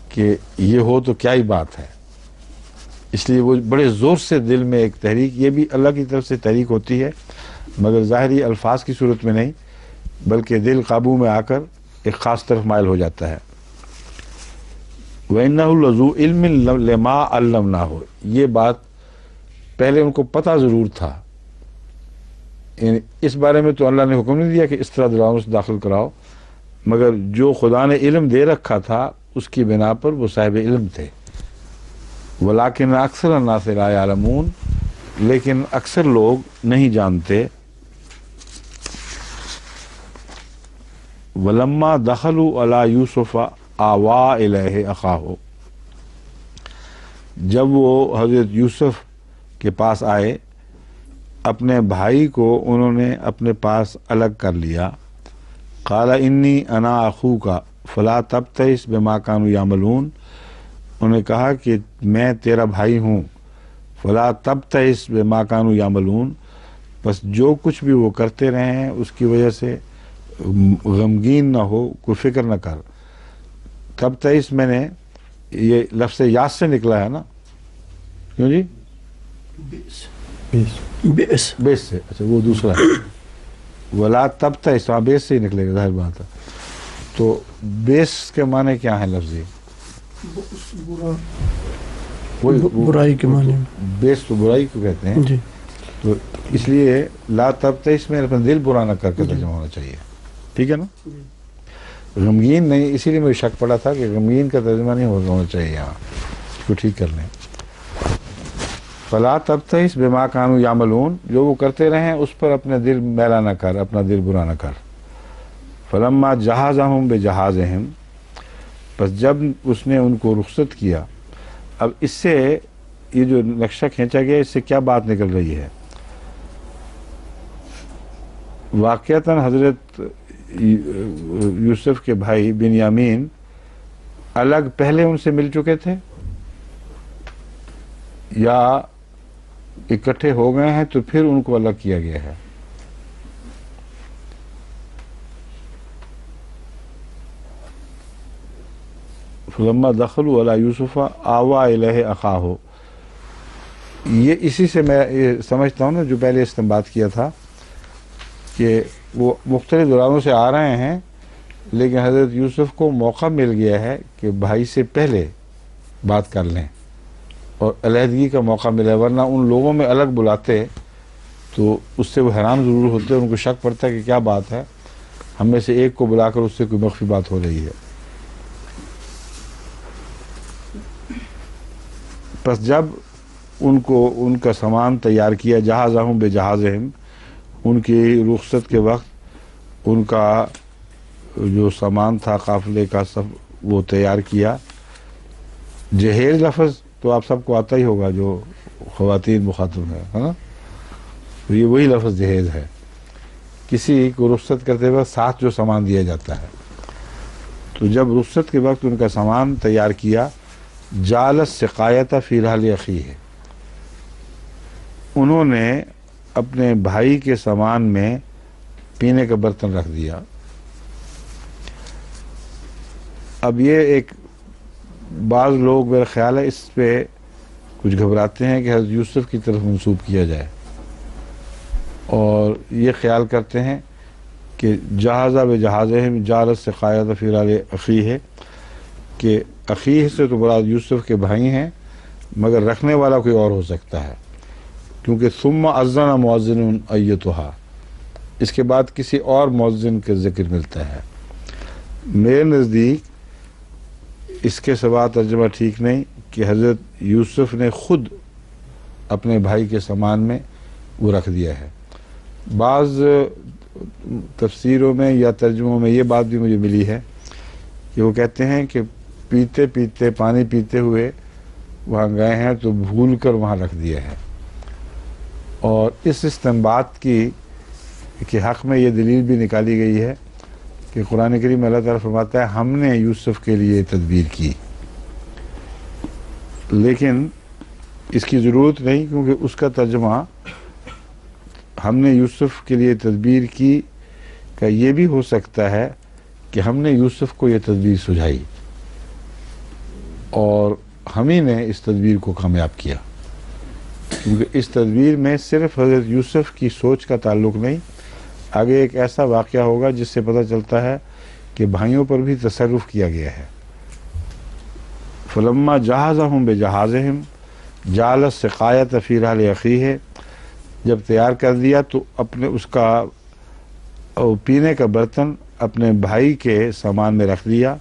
کہ یہ ہو تو کیا ہی بات ہے. اس لیے وہ بڑے زور سے دل میں ایک تحریک، یہ بھی اللہ کی طرف سے تحریک ہوتی ہے، مگر ظاہری الفاظ کی صورت میں نہیں، بلکہ دل قابو میں آ کر ایک خاص طرف مائل ہو جاتا ہے. وَإِنَّهُ لَذُو عِلْمٍ لِمَا عَلَّمْنَاهُ، یہ بات پہلے ان کو پتہ ضرور تھا. یعنی اس بارے میں تو اللہ نے حکم نہیں دیا کہ اس طرح دروازوں سے داخل کراؤ، مگر جو خدا نے علم دے رکھا تھا اس کی بنا پر وہ صاحب علم تھے. وَلَٰكِنَّ أَكْثَرَ النَّاسِ لَا يَعْلَمُونَ، لیکن اکثر لوگ نہیں جانتے. وَلَمَّا دَخَلُوا عَلَىٰ يُوسُفَ آوَىٰ إِلَيْهِ أَخَاهُ، جب وہ حضرت یوسف کے پاس آئے اپنے بھائی کو انہوں نے اپنے پاس الگ کر لیا. قال انی انا اخوک فلا تبتئس بما كانوا يعملون، انہوں نے کہا کہ میں تیرا بھائی ہوں. فلا تبتئس بما كانوا يعملون، بس جو کچھ بھی وہ کرتے رہے ہیں اس کی وجہ سے غمگین نہ ہو، کوئی فکر نہ کر. تبتئس میں نے یہ لفظ یاس سے نکلا ہے نا، کیوں جی؟ بئس بیس سے. اچھا وہ دوسرا ہے. ولا تبتئس، وہاں بیس سے ہی نکلے گا، ظاہر بات ہے. تو بیس کے معنی کیا ہے لفظی؟ برائی کے معنی میں. بیس تو برائی کو کہتے ہیں. جی تو اس لیے لا تبتئس میں اپنا دل برا نہ کر کے ترجمہ ہونا چاہیے. ٹھیک ہے نا؟ غمگین نہیں، اسی لیے مجھے شک پڑا تھا کہ غمگین کا ترجمہ نہیں ہونا چاہیے یہاں. اس کو ٹھیک کر لیں. فلا تبتئس بما كانوا يعملون، جو وہ کرتے رہیں اس پر اپنے دل میلا نہ کر، اپنا دل برا نہ کر. فلما جہازہم بجہازہم، بس جب اس نے ان کو رخصت کیا. اب اس سے یہ جو نقشہ کھینچا گیا اس سے کیا بات نکل رہی ہے؟ واقعتاً حضرت یوسف کے بھائی بنیامین الگ پہلے ان سے مل چکے تھے یا اکٹھے ہو گئے ہیں تو پھر ان کو الگ کیا گیا ہے؟ فلما دخلوا علی یوسف آوا الیہ اخاہ، یہ اسی سے میں یہ سمجھتا ہوں نا جو پہلے استنباط کیا تھا کہ وہ مختلف دروازوں سے آ رہے ہیں، لیکن حضرت یوسف کو موقع مل گیا ہے کہ بھائی سے پہلے بات کر لیں اور علیحدگی کا موقع ملا. ورنہ ان لوگوں میں الگ بلاتے تو اس سے وہ حیران ضرور ہوتے، ان کو شک پڑتا ہے کہ کیا بات ہے، ہم میں سے ایک کو بلا کر اس سے کوئی مخفی بات ہو رہی ہے. پس جب ان کو ان کا سامان تیار کیا، جہازہم بجہازہم، ان کی رخصت کے وقت ان کا جو سامان تھا قافلے کا سب وہ تیار کیا. جہیز لفظ تو آپ سب کو آتا ہی ہوگا جو خواتین مخاطب ہے نا، یہ وہی لفظ جہیز ہے. کسی کو رخصت کرتے وقت ساتھ جو سامان دیا جاتا ہے. تو جب رخصت کے وقت ان کا سامان تیار کیا، جعل السقایۃ فی رحل اخیہ، انہوں نے اپنے بھائی کے سامان میں پینے کا برتن رکھ دیا. اب یہ ایک بعض لوگ میرا خیال ہے اس پہ کچھ گھبراتے ہیں کہ حضرت یوسف کی طرف منسوب کیا جائے، اور یہ خیال کرتے ہیں کہ جہازہ بجہازہم جعل السقایۃ فی رحل اخیہ، کہ اخیہ سے تو مراد یوسف کے بھائی ہیں مگر رکھنے والا کوئی اور ہو سکتا ہے، کیونکہ ثم اذن مؤذن ایتھا، اس کے بعد کسی اور مؤذن کا ذکر ملتا ہے. میرے نزدیک اس کے سوا ترجمہ ٹھیک نہیں کہ حضرت یوسف نے خود اپنے بھائی کے سامان میں وہ رکھ دیا ہے. بعض تفسیروں میں یا ترجموں میں یہ بات بھی مجھے ملی ہے کہ وہ کہتے ہیں کہ پیتے پیتے پانی پیتے ہوئے وہاں گئے ہیں تو بھول کر وہاں رکھ دیا ہے. اور اس استنباط کی کہ حق میں یہ دلیل بھی نکالی گئی ہے کہ قرآن کریم میں اللہ تعالیٰ فرماتا ہے ہم نے یوسف کے لیے تدبیر کی، لیکن اس کی ضرورت نہیں، کیونکہ اس کا ترجمہ ہم نے یوسف کے لیے تدبیر کی کا یہ بھی ہو سکتا ہے کہ ہم نے یوسف کو یہ تدبیر سجھائی اور ہم ہی نے اس تدبیر کو کامیاب کیا. کیونکہ اس تدبیر میں صرف حضرت یوسف کی سوچ کا تعلق نہیں، آگے ایک ایسا واقعہ ہوگا جس سے پتہ چلتا ہے کہ بھائیوں پر بھی تصرف کیا گیا ہے. فلما جہازہم بجہازہم جعل السقایۃ فی رحل اخیہ، جب تیار کر دیا تو اپنے اس کا پینے کا برتن اپنے بھائی کے سامان میں رکھ دیا.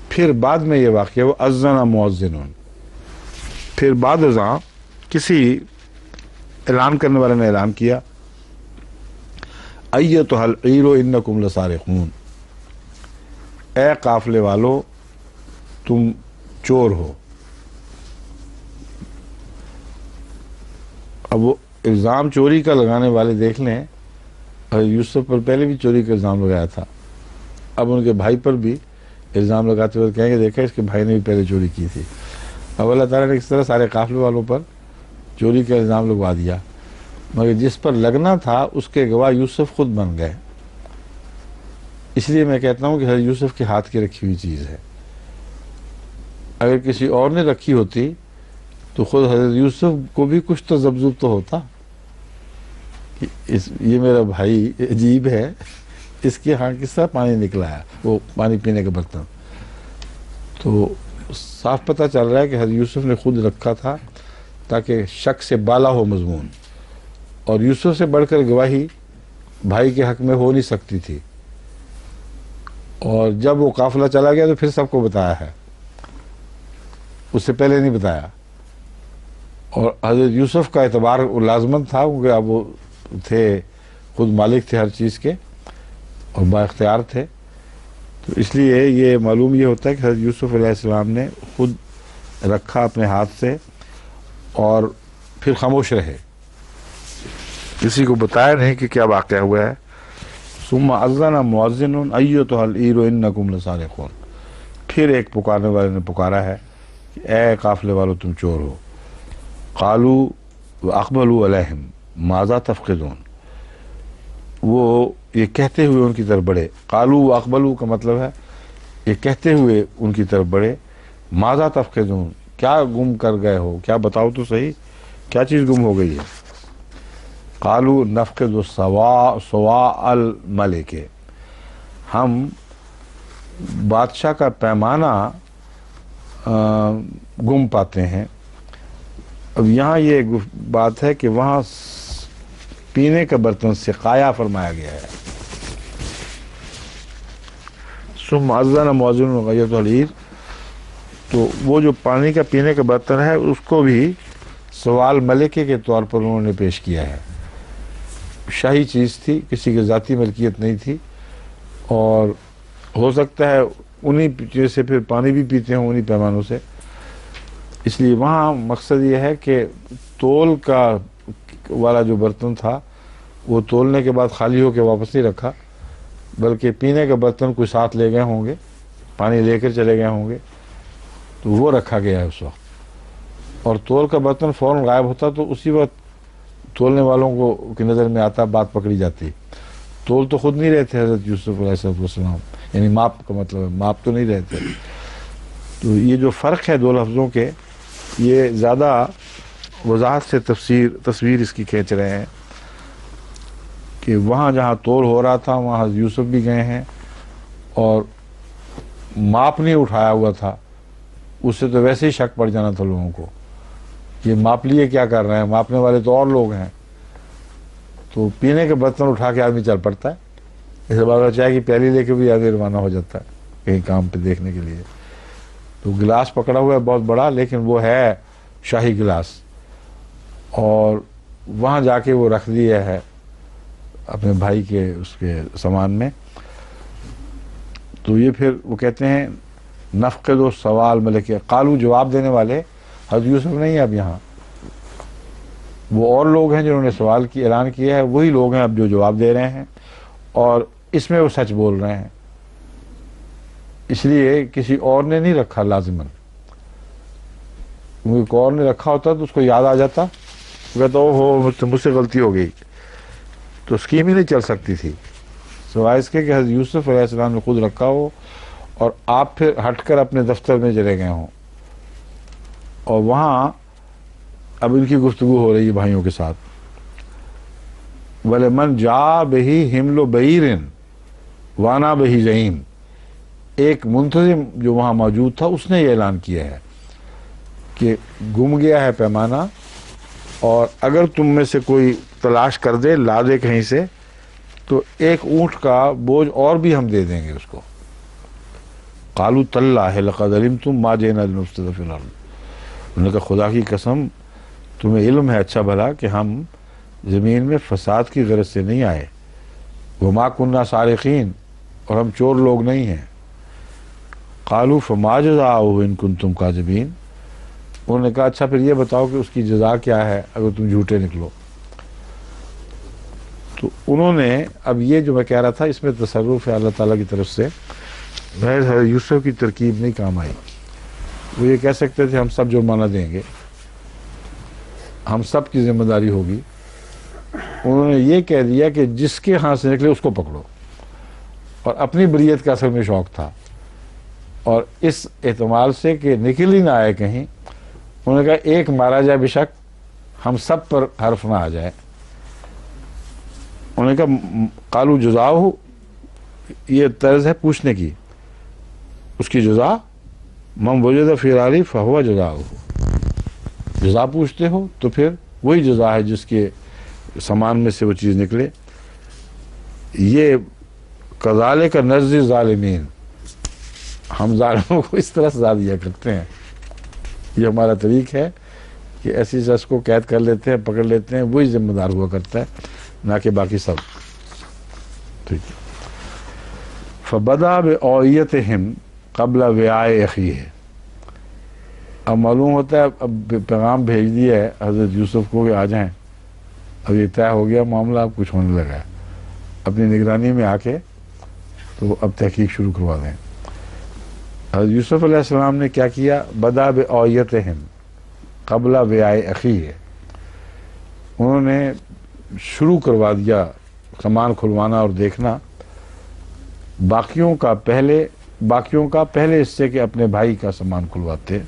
پھر بعد میں یہ واقعہ وہ اذن مؤذن، پھر بعد ازاں کسی اعلان کرنے والے نے اعلان کیا ایتھا العیر انکم لسارقون، اے قافلے والو تم چور ہو. اب وہ الزام چوری کا لگانے والے دیکھ لیں، یوسف پر پہلے بھی چوری کا الزام لگایا تھا، اب ان کے بھائی پر بھی الزام لگاتے ہوئے کہیں گے دیکھا اس کے بھائی نے بھی پہلے چوری کی تھی. اب اللہ تعالیٰ نے اس طرح سارے قافلے والوں پر چوری کا الزام لگوا دیا، مگر جس پر لگنا تھا اس کے گواہ یوسف خود بن گئے. اس لیے میں کہتا ہوں کہ حضرت یوسف کے ہاتھ کی رکھی ہوئی چیز ہے. اگر کسی اور نے رکھی ہوتی تو خود حضرت یوسف کو بھی کچھ تو ضبط تو ہوتا کہ یہ میرا بھائی عجیب ہے، اس کے ہاں کس طرح پانی نکلا ہے، وہ پانی پینے کا برتن. تو صاف پتہ چل رہا ہے کہ حضرت یوسف نے خود رکھا تھا تاکہ شک سے بالا ہو مضمون، اور یوسف سے بڑھ کر گواہی بھائی کے حق میں ہو نہیں سکتی تھی. اور جب وہ قافلہ چلا گیا تو پھر سب کو بتایا ہے، اس سے پہلے نہیں بتایا. اور حضرت یوسف کا اعتبار لازمن تھا کیونکہ اب وہ تھے خود مالک تھے ہر چیز کے اور با اختیار تھے. تو اس لیے یہ معلوم یہ ہوتا ہے کہ حضرت یوسف علیہ السلام نے خود رکھا اپنے ہاتھ سے اور پھر خاموش رہے، کسی کو بتایا نہیں کہ کیا واقعہ ہوا ہے. ثم اذن مؤذن ایتھا العیر انکم لسارقون، پھر ایک پکارنے والے نے پکارا ہے کہ اے قافلے والو تم چور ہو. قالوا واقبلوا علیہم ماذا تفقدون، وہ یہ کہتے ہوئے ان کی طرف بڑھے. قالوا واقبلوا کا مطلب ہے یہ کہتے ہوئے ان کی طرف بڑھے. ماذا تفقدون، کیا گم کر گئے ہو، کیا بتاؤ تو صحیح، کیا چیز گم ہو گئی ہے. قالوا نفقد صواع الملک، ہم بادشاہ کا پیمانہ گم پاتے ہیں. اب یہاں یہ بات ہے کہ وہاں پینے کا برتن سقایا فرمایا گیا ہے. ثم اذن مؤذن ایتھا العیر، تو وہ جو پانی کا پینے کا برتن ہے اس کو بھی سوال ملکے کے طور پر انہوں نے پیش کیا ہے. شاہی چیز تھی، کسی کی ذاتی ملکیت نہیں تھی، اور ہو سکتا ہے انہی سے پھر پانی بھی پیتے ہوں انہی پیمانوں سے. اس لیے وہاں مقصد یہ ہے کہ تول کا والا جو برتن تھا وہ تولنے کے بعد خالی ہو کے واپس نہیں رکھا، بلکہ پینے کا برتن کوئی ساتھ لے گئے ہوں گے، پانی لے کر چلے گئے ہوں گے، تو وہ رکھا گیا ہے اس وقت. اور تول کا برتن فوراً غائب ہوتا تو اسی وقت تولنے والوں کو کی نظر میں آتا، بات پکڑی جاتی. تول تو خود نہیں رہے تھے حضرت یوسف علیہ السلام، یعنی ماپ کا مطلب ہے ماپ تو نہیں رہے تھے. تو یہ جو فرق ہے دو لفظوں کے، یہ زیادہ وضاحت سے تصویر اس کی کھینچ رہے ہیں کہ وہاں جہاں تول ہو رہا تھا وہاں حضرت یوسف بھی گئے ہیں، اور ماپ نہیں اٹھایا ہوا تھا، اس سے تو ویسے ہی شک پڑ جانا تھا لوگوں کو، یہ ماپ لیے کیا کر رہے ہیں، ماپنے والے تو اور لوگ ہیں. تو پینے کے برتن اٹھا کے آدمی چل پڑتا ہے، اسے بات چاہے کہ پہلی لے کے بھی آدمی روانہ ہو جاتا ہے کہیں کام پہ دیکھنے کے لیے. تو گلاس پکڑا ہوا ہے بہت بڑا، لیکن وہ ہے شاہی گلاس، اور وہاں جا کے وہ رکھ دیا ہے اپنے بھائی کے اس کے سامان میں. تو یہ پھر وہ کہتے ہیں نفقد و سوال ملک. قالو جواب دینے والے حضرت یوسف نہیں ہے اب یہاں، وہ اور لوگ ہیں جنہوں نے سوال کی اعلان کیا ہے، وہی لوگ ہیں اب جو جواب دے رہے ہیں، اور اس میں وہ سچ بول رہے ہیں. اس لیے کسی اور نے نہیں رکھا لازماً، کوئی اور نے رکھا ہوتا تو اس کو یاد آ جاتا، کہتا ہو مجھ سے غلطی ہو گئی، تو اسکیم ہی نہیں چل سکتی تھی. سوائے اس کے کہ حضرت یوسف علیہ السلام نے خود رکھا ہو اور آپ پھر ہٹ کر اپنے دفتر میں چلے گئے ہوں، اور وہاں اب ان کی گفتگو ہو رہی ہے بھائیوں کے ساتھ. وَلَمَنْ جَاءَ بِهِ حِمْلُ بَعِيرٍ وانا بہی زعیم، ایک منتظم جو وہاں موجود تھا اس نے یہ اعلان کیا ہے کہ گم گیا ہے پیمانہ، اور اگر تم میں سے کوئی تلاش کر دے، لا دے کہیں سے، تو ایک اونٹ کا بوجھ اور بھی ہم دے دیں گے اس کو۔ قالوا تاللہ لقد علمتم ما جئنا لنفسد فی الارض، انہوں نے کہا خدا کی قسم تمہیں علم ہے اچھا بھلا کہ ہم زمین میں فساد کی غرض سے نہیں آئے، وما کننا سارقین، اور ہم چور لوگ نہیں ہیں۔ قالوا فما جزاؤہ ان کنتم کاذبین، انہوں نے کہا اچھا پھر یہ بتاؤ کہ اس کی جزا کیا ہے اگر تم جھوٹے نکلو۔ تو انہوں نے، اب یہ جو میں کہہ رہا تھا اس میں تصرف ہے اللہ تعالیٰ کی طرف سے، حضرت یوسف کی ترکیب نہیں کام آئی۔ وہ یہ کہہ سکتے تھے ہم سب جرمانہ دیں گے، ہم سب کی ذمہ داری ہوگی، انہوں نے یہ کہہ دیا کہ جس کے ہاتھ سے نکلے اس کو پکڑو، اور اپنی بریت کا اصل میں شوق تھا، اور اس احتمال سے کہ نکل ہی نہ آئے کہیں، انہوں نے کہا ایک مارا جائے بشک ہم سب پر حرف نہ آ جائے۔ انہوں نے کہا قالوا جزاؤہ، یہ طرز ہے پوچھنے کی، اس کی جزا من وجد فی الارض فہو جزاؤہ، جزا پوچھتے ہو تو پھر وہی جزا ہے جس کے سامان میں سے وہ چیز نکلے۔ یہ کذالک نجزی الظالمین، ہم ظالموں کو اس طرح سزا دیا کرتے ہیں، یہ ہمارا طریق ہے کہ ایسی شخص کو قید کر لیتے ہیں، پکڑ لیتے ہیں، وہی ذمہ دار ہوا کرتا ہے، نہ کہ باقی سب۔ ٹھیک ہے، فبدا بأوعیتہم قبل وعاء اخیہ، اب معلوم ہوتا ہے اب پیغام بھیج دیا ہے حضرت یوسف کو کہ آ جائیں، اب یہ طے ہو گیا معاملہ، اب کچھ ہونے لگا ہے، اپنی نگرانی میں آ کے تو اب تحقیق شروع کروا دیں۔ حضرت یوسف علیہ السلام نے کیا کیا؟ بدا بأوعیتہم قبل وعاء اخیہ، انہوں نے شروع کروا دیا سامان کھلوانا اور دیکھنا، باقیوں کا پہلے حصے کے اپنے بھائی کا سامان کھلواتے،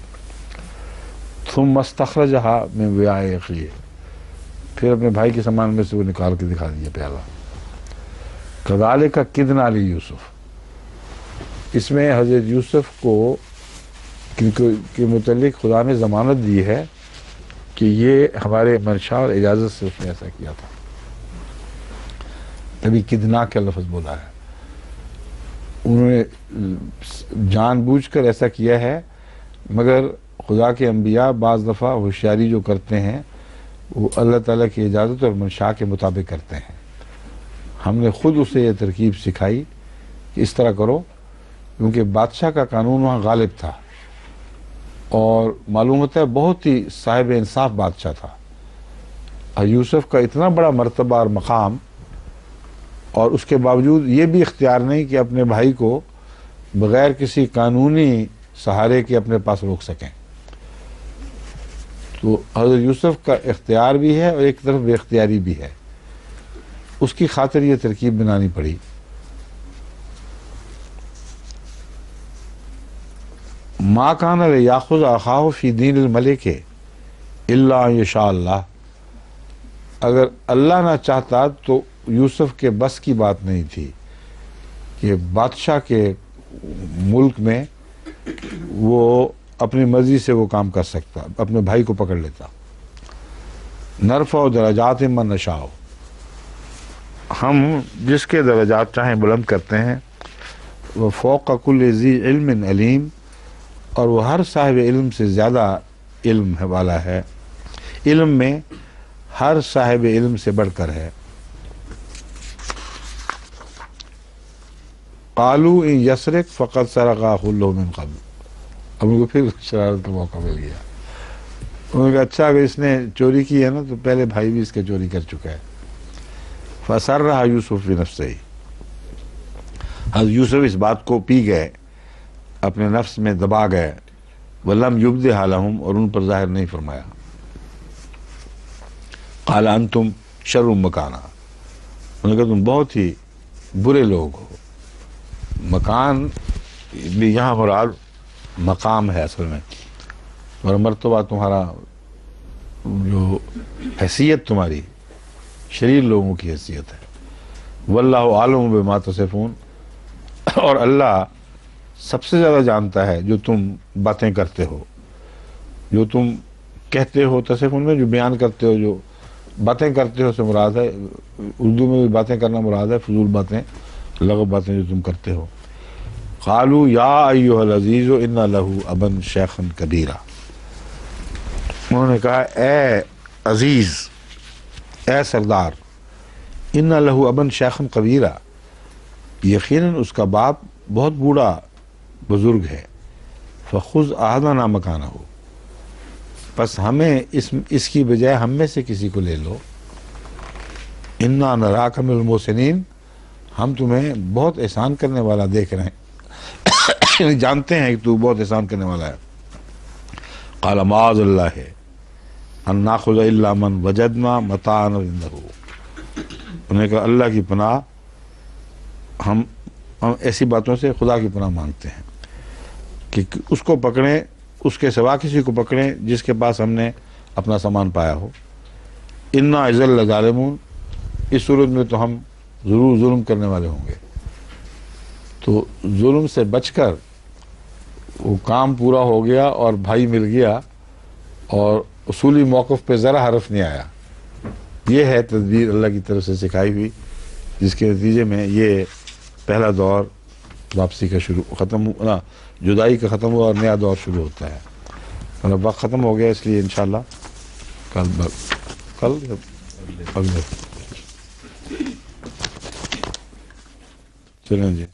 ثم استخرجہا من وعاء اخیہ، پھر اپنے بھائی کے سامان میں سے وہ نکال کے دکھا دیا پیالہ۔ کذالک کدنا لیوسف، اس میں حضرت یوسف کو کے متعلق خدا نے ضمانت دی ہے کہ یہ ہمارے منشا اور اجازت سے اس نے ایسا کیا تھا، تبھی کدنا کا لفظ بولا ہے۔ انہوں نے جان بوجھ کر ایسا کیا ہے، مگر خدا کے انبیاء بعض دفعہ ہوشیاری جو کرتے ہیں وہ اللہ تعالیٰ کی اجازت اور منشا کے مطابق کرتے ہیں۔ ہم نے خود اسے یہ ترکیب سکھائی کہ اس طرح کرو، کیونکہ بادشاہ کا قانون وہاں غالب تھا، اور معلوم ہوتا ہے بہت ہی صاحب انصاف بادشاہ تھا۔ یوسف کا اتنا بڑا مرتبہ اور مقام، اور اس کے باوجود یہ بھی اختیار نہیں کہ اپنے بھائی کو بغیر کسی قانونی سہارے کے اپنے پاس روک سکیں۔ تو حضرت یوسف کا اختیار بھی ہے اور ایک طرف بے اختیاری بھی ہے، اس کی خاطر یہ ترکیب بنانی پڑی۔ ما کان لیاخذ اخاہ فی دین الملک الا ان یشاء اللہ، اگر اللہ نہ چاہتا تو یوسف کے بس کی بات نہیں تھی کہ بادشاہ کے ملک میں وہ اپنی مرضی سے وہ کام کر سکتا، اپنے بھائی کو پکڑ لیتا۔ نرفع درجات من نشاء، ہم جس کے درجات چاہیں بلند کرتے ہیں، وہ فوق کل ذی علم علیم، اور وہ ہر صاحب علم سے زیادہ علم والا ہے، علم میں ہر صاحب علم سے بڑھ کر ہے۔ قالوا ان یسرق فقد سرق اخ له من قبل، اب ان کو پھر شرارت کا موقع مل گیا، انہوں نے کہا اچھا اگر اس نے چوری کی ہے نا تو پہلے بھائی بھی اس کے چوری کر چکا ہے۔ فسرها یوسف بنفسہ، حضرت یوسف اس بات کو پی گئے، اپنے نفس میں دبا گئے، ولم یبدھا لہم، اور ان پر ظاہر نہیں فرمایا۔ قال انتم شر مکانا، انہوں نے کہا تم بہت ہی برے لوگ ہو۔ مکان بھی یہاں مراد مقام ہے اصل میں، اور مرتبہ تمہارا، جو حیثیت تمہاری شریر لوگوں کی حیثیت ہے۔ واللہ عالم بما تصفون، اور اللہ سب سے زیادہ جانتا ہے جو تم باتیں کرتے ہو، جو تم کہتے ہو، تصفن میں جو بیان کرتے ہو، جو باتیں کرتے ہو سے مراد ہے، اردو میں بھی باتیں کرنا مراد ہے، فضول باتیں، لغو باتیں جو تم کرتے ہو۔ قالوا یا ایھا العزیز ان لہ ابا شیخا کبیرا، انہوں نے کہا اے عزیز، اے سردار، ان لہ ابا شیخا کبیرا، یقیناً اس کا باپ بہت بوڑھا بزرگ ہے، فخذ احدنا مکانہ، پس ہمیں اس کی بجائے ہم میں سے کسی کو لے لو، انا نراک من المحسنین، ہم تمہیں بہت احسان کرنے والا دیکھ رہے ہیں، جانتے ہیں کہ تو بہت احسان کرنے والا ہے۔ قال معاذ اللہ ان ناخذ الا من وجدنا متاعنا عنده، انہوں نے کہا اللہ کی پناہ، ہم ایسی باتوں سے خدا کی پناہ مانگتے ہیں کہ اس کو پکڑیں، اس کے سوا کسی کو پکڑیں جس کے پاس ہم نے اپنا سامان پایا ہو۔ انا اذا لظالمون، اس صورت میں تو ہم ضرور ظلم کرنے والے ہوں گے۔ تو ظلم سے بچ کر وہ کام پورا ہو گیا اور بھائی مل گیا، اور اصولی موقف پہ ذرا حرف نہیں آیا۔ یہ ہے تدبیر اللہ کی طرف سے سکھائی ہوئی، جس کے نتیجے میں یہ پہلا دور واپسی کا ختم ہوا، جدائی کا ختم ہوا اور نیا دور شروع ہوتا ہے۔ اور وقت ختم ہو گیا، اس لیے انشاءاللہ کل اگلے چلیں جی۔